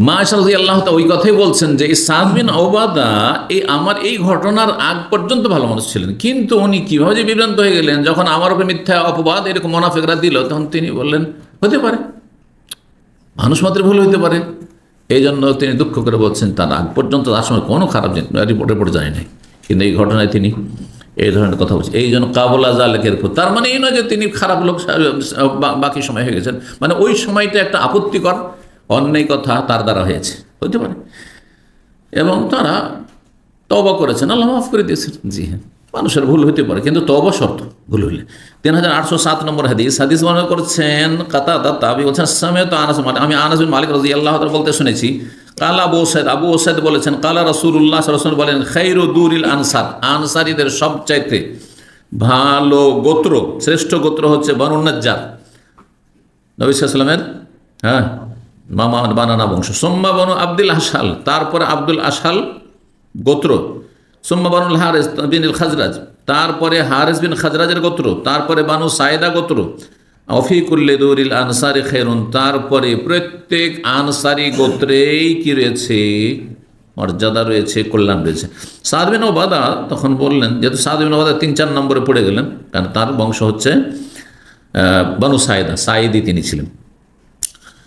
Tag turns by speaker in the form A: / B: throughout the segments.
A: মা আয়েশা রাদিয়াল্লাহু তাআলা ওই কথাই বলছেন যে এই সাদ বিন উবাদা আমার এই ঘটনার আগ পর্যন্ত ভালো মানুষ ছিলেন, কিন্তু উনি কিভাবে যে বিভ্রান্ত হয়ে গেলেন যখন আমার উপরে মিথ্যা অপবাদ এরকম মুনাফিকরা দিল, তখন তিনি বললেন হতে পারে, মানুষ মাত্র ভুল হইতে পারে। এই জন্য তিনি দুঃখ করে বলছেন তার আগ পর্যন্ত তার সময় কোনো খারাপ রিপোর্ট জানি নাই, কিন্তু এই ঘটনায় তিনি এই ধরনের কথা বলছেন। এই জন্য কাবুলা জালেকের পর, তার মানে এই নয় যে তিনি খারাপ লোক বাকি সময় হয়ে গেছেন, মানে ওই সময়টা একটা আপত্তিকর অন্যায় কথা তার দ্বারা হয়েছে, হতে পারে, এবং তারা তওবা করেছেন, আল্লাহ মাফ করে দিয়েছেন। জি হ্যাঁ, মানুষের ভুল হতে পারে, কিন্তু তওবা শর্ত, ভুল হইলে। 3807 নম্বর হাদিস বর্ণনা করেছেন কাতাদা তাবি বলছেন সামিআতু আনাস, আমি আনাস বিন মালিক রাদিয়াল্লাহু তাআলা বলতে শুনেছি, কালা আবু সাইদ বলেছেন কালা রাসূলুল্লাহ সাল্লাল্লাহু আলাইহি ওয়াসাল্লাম বলেন খায়রু দুরিল আনসার, আনসারীদের সবচাইতে ভালো গোত্র, শ্রেষ্ঠ গোত্র হচ্ছে বনু নাজ্জার, নবী সাল্লাল্লাহু আলাইহি ওয়াসাল্লামের হ্যাঁ মামা বানানা বংশ। সুম্মা বনু আব্দুল আশহাল, তারপরে আব্দুল আশহাল গোত্র। সুম্মা বানুল হারিস বিন খাজরাজ, তারপরে হারিস বিন খাজরাজের গোত্র। তারপরে বানু সাইদা গোত্র। অফি কুল্লি দুরিল আনসারি খায়রুন, তারপরে প্রত্যেক আনসারি গোত্রেই কি রয়েছে, মর্যাদা রয়েছে, কল্যাণ রয়েছে। সাদ বিন উবাদা তখন বললেন, যেহেতু সাদ বিন উবাদা 3-4 নম্বরে পড়ে গেলেন, কারণ তার বংশ হচ্ছে বানু সাইদা, সাইদি তিনি ছিলেন।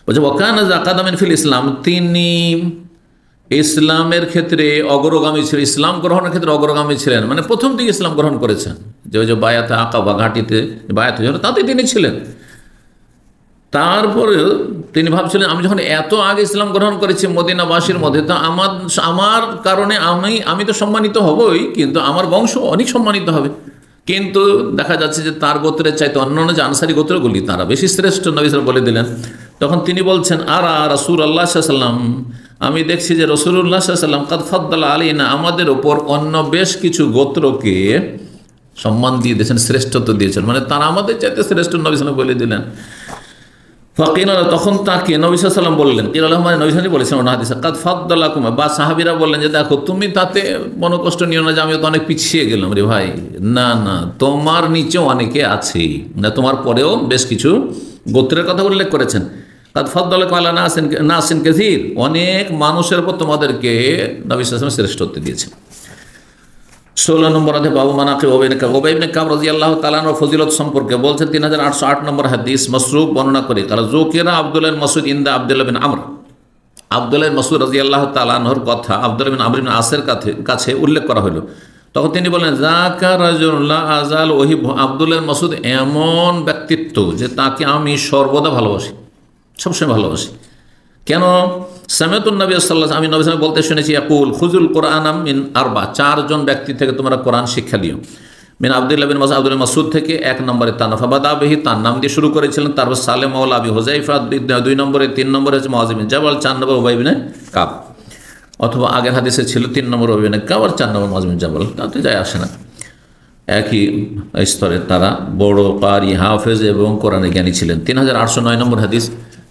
A: বলছে ওয়াকানা যাকাদামিন ফিল ইসলাম, তিনি ইসলামের ক্ষেত্রে অগ্রগামী ছিলেন, ইসলাম গ্রহণের ক্ষেত্রে অগ্রগামী ছিলেন, মানে প্রথম দিকে ইসলাম গ্রহণ করেছেন, যে বায়াতে আকাবা ঘাটিতে বায়াত হয়েছিল তাতে তিনি ছিলেন। তারপরে তিনি ভাবছিলেন আমি যখন এত আগে ইসলাম গ্রহণ করেছি মদিনাবাসীর মধ্যে, তা আমার কারণে আমি তো সম্মানিত হবই, কিন্তু আমার বংশ অনেক সম্মানিত হবে। কিন্তু দেখা যাচ্ছে যে তার গোত্রের চাইতে অন্যান্য যে আনসারি গোত্রগুলি তারা বেশি শ্রেষ্ঠ, নবী সাল্লাল্লাহু বলে দিলেন। তখন তিনি বলছেন আরা রাসূলুল্লাহ সাল্লাল্লাহু আলাইহি ওয়াসাল্লাম, আমি দেখছি যে রাসূলুল্লাহ সাল্লাল্লাহু আলাইহি ওয়াসাল্লাম কাদ ফাদ্দালা আলাইনা, আমাদের ওপর অন্য বেশ কিছু গোত্রকে সম্মান দিয়ে দিয়েছেন, শ্রেষ্ঠত্ব দিয়েছেন, মানে তারা আমাদের চাইতে শ্রেষ্ঠ, নবী সাল্লাল্লাহু বলে দিলেন। ফাকিনা, তখন তাকে নবী সাল্লাল্লাহু আলাইহি ওয়াসাল্লাম বললেন, কিরালাহ মানে নবী সাল্লাল্লাহু বলেছেন ওনা হাদিসে, কাদ ফাদ্দালাকুম, বা সাহাবীরা বললেন যে দেখো তুমি তাতে মনোকষ্ট নিও না যে আমি তো অনেক পিছিয়ে গেলাম রে ভাই, না না, তোমার নিচেও অনেকে আছে, না তোমার পরেও বেশ কিছু গোত্রের কথা উল্লেখ করেছেন। কাদ ফাদ্দালাকুম আলা নাসিন কাসীর, অনেক মানুষের উপর তোমাদেরকে নবী সাল্লাল্লাহু আলাইহি ওয়াসাল্লাম শ্রেষ্ঠত্ব দিয়েছেন। 16 নম্বর অধ্যায় বাবু মানাকিব উবাই ইবনে কাব রাদিয়াল্লাহু তাআলা আনহু ফজিলত সম্পর্কে বলছেন 3808 নম্বর হাদিস মাসরুক বর্ণনা করে, কারণ যুকিরা আব্দুল্লাহ মাসউদ ইনদা আব্দুল্লাহ বিন আমর, আব্দুল্লাহ মাসউদ রাদিয়াল্লাহু তাআলা আনহুর কথা আব্দুল্লাহ বিন আমর বিন আসের কাছে উল্লেখ করা হলো। তখন তিনি বলেন যাকা রাজুলুন লা আযাল ওহিব, আব্দুল্লাহ মাসউদ এমন ব্যক্তিত্ব যে তাকে আমি সর্বদা ভালোবাসি, সবসময় ভালোবাসি। কেন? সামিআতুন নবী সাল্লাল্লাহু আলাইহি ওয়াসাল্লাম, আমি নবী সাল্লাল্লাহু বলতে শুনেছি ইয়াকুল খুযুল কোরআন মিন আরবা, 4 জন ব্যক্তি থেকে তোমরা কোরআন শিক্ষা দিও। মিন আব্দুল্লাহ বিন মাসউদ, আব্দুল্লাহ মাসউদ থেকে 1 নম্বরে তানফা বাদা বিহি, তার নাম দিয়ে শুরু করেছিলেন। তারপর সালেম মাওলা আবি হুযায়ফা 2 নম্বরে, 3 নম্বরে হচ্ছে মুআয বিন জাবাল, 4 নম্বর উবাই বিন কাব, অথবা আগের হাদিসে ছিল 3 নম্বর উবাই বিন কাব আর 4 নম্বর মুআয বিন জাবাল, তাতে যায় আসে না, একই স্তরের তারা বড় কারি হাফেজ এবং কোরআনে জ্ঞানী ছিলেন। 3809 নম্বর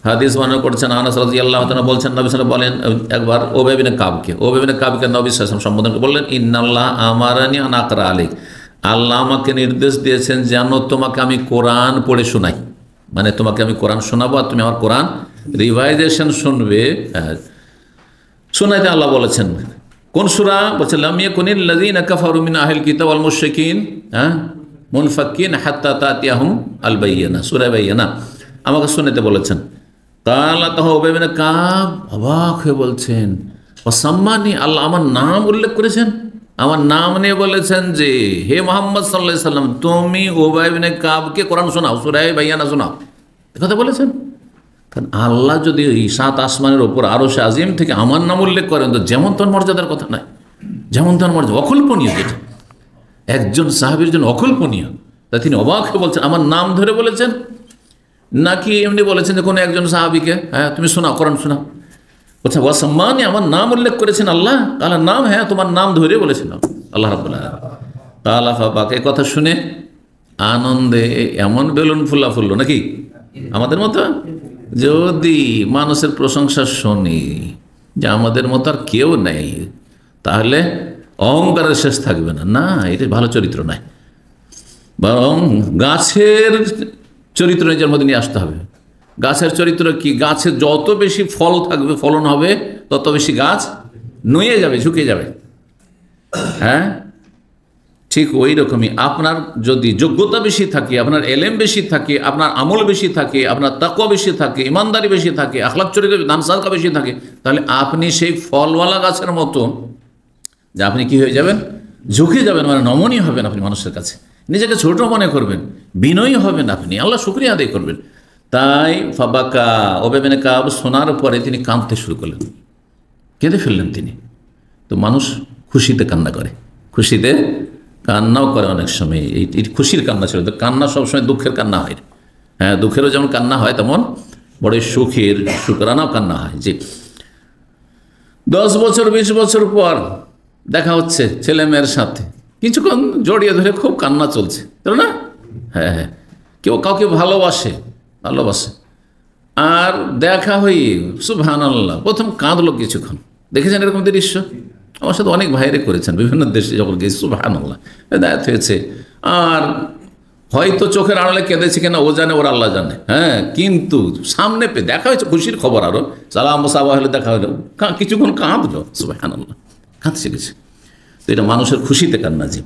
A: হাদিস বর্ণনা করছেন আনাস রাদিয়াল্লাহু তাআলা বলছেন নবী সাল্লাল্লাহু আলাইহি ওয়াসাল্লাম বলেন একবার উবাই বিন কাবকে নবী সাল্লাল্লাহু আলাইহি ওয়াসাল্লাম সম্বোধন করে বললেন ইন্নাল্লাহ আমারানি আন আকরা আলাইক, আল্লাহ আমাকে নির্দেশ দিয়েছেন যেন তোমাকে আমি কোরআন পড়ে শোনাই, মানে তোমাকে আমি কোরআন শোনাবো আর তুমি আমার কোরআন রিভাইজেশন শুনবে, শোনাইতে আল্লাহ বলেছেন। কোন সূরা? বলছে লাম ইয়াকুনিল লাযীনা কাফারু মিন আহলিল কিতাব ওয়াল মুশরিকিন মুনফাক্কিন হাত্তা তাতিয়াহুম আল বায়িনা, সূরা বায়িনা আমাকে শোনাতে বলেছেন। কালা তাহা উবাই বিন কাব অবাক হয়ে বলছেন ওয়াসাম্মানি, আল্লাহ আমার নাম উল্লেখ করেছেন, আমার নাম নিয়ে বলেছেন যে হে মুহাম্মদ সাল্লাল্লাহু আলাইহি ওয়াসাল্লাম তুমি উবাই বিন কাবকে কোরআন শোনাও, সূরা বায়িনা শোনাও, কথা বলেছেন। কারণ আল্লাহ যদি এই 7 আসমানের ওপর আরশে আজিম থেকে আমার নাম উল্লেখ করেন তো যেমন তোর মর্যাদার কথা নয়, যেমন তোর মর্যাদা অকল্পনীয়, যেটা একজন সাহাবীর জন্য অকল্পনীয়, তা তিনি অবাক হয়ে বলছেন আমার নাম ধরে বলেছেন, নাকি এমনি বলেছেন যে কোনো একজন সাহাবীকে হ্যাঁ তুমি শোনাও, কোরআন শোনাও। বলছে ওয়াসাম্মানি, আমার নাম উল্লেখ করেছেন আল্লাহ, আল্লাহর নাম, হ্যাঁ তোমার নাম ধরে বলেছেন আল্লাহ রাব্বুল আলামিন। তাআলা ফাবাক, এই কথা শুনে আনন্দে এমন বেলুন ফুললো নাকি আমাদের মতো, যদি মানুষের প্রশংসা শুনি যে আমাদের মতো আর কেউ নেই তাহলে অহংকারের শেষ থাকবে না, না এটা ভালো চরিত্র নয়, বরং গাছের চরিত্র নিজের মধ্যে নিয়ে আসতে হবে। গাছের চরিত্র কি? গাছে যত বেশি ফল থাকবে, ফলন হবে, তত বেশি গাছ নুয়ে যাবে, ঝুঁকে যাবে। হ্যাঁ, ঠিক ওই রকমই আপনার যদি যোগ্যতা বেশি থাকে, আপনার এলেম বেশি থাকে, আপনার আমল বেশি থাকে, আপনার তাকওয়া বেশি থাকে, ইমানদারি বেশি থাকে, আখলাক চরিত্র দান সাদকা বেশি থাকে, তাহলে আপনি সেই ফলওয়ালা গাছের মতো যে আপনি কি হয়ে যাবেন, ঝুঁকে যাবেন, মানে নমনীয় হবেন আপনি মানুষের কাছে, নিজেকে ছোট মনে করবেন, বিনয়ী হবেন, আপনি আল্লাহ শুকরিয়া আদায় করবেন। তাই ফাবাকা উবাই বিন কাব শোনার পরে তিনি কাঁদতে শুরু করলেন, কেঁদে ফেললেন তিনি। তো মানুষ খুশিতে কান্না করে, খুশিতে কান্নাও করে অনেক সময়, এই খুশির কান্না ছিল। তো কান্না সবসময় দুঃখের কান্না হয়। হ্যাঁ, দুঃখেরও যেমন কান্না হয়, তেমন বড় সুখের শুকরানাও কান্না হয়। জি, 10 বছর 20 বছর পর দেখা হচ্ছে ছেলে মেয়ের সাথে, কিছুক্ষণ জড়িয়ে ধরে খুব কান্না চলছে, তাই না? হ্যাঁ হ্যাঁ, কেউ কাউকে ভালোবাসে, আর দেখা হয়ে সুবহানাল্লাহ প্রথম কাঁদলো কিছুক্ষণ। দেখেছেন এরকম দৃশ্য? আমার সাথে অনেক ভাইরে করেছেন, বিভিন্ন দেশে যখন গেছি, সুবহানাল্লাহ হেদায়েত হয়েছে। আর হয়তো চোখের আড়ালে কেঁদেছে কিনা ও জানে, ওর আল্লাহ জানে। হ্যাঁ, কিন্তু সামনে পেয়ে দেখা হয়েছে, খুশির খবর, আরো সালাম সাবা হলে দেখা হলো, কিছুক্ষণ কাঁদলো, সুবহানাল্লাহ, কাঁদতে শিখেছে। তো এটা মানুষের খুশিতে কান্না। জি।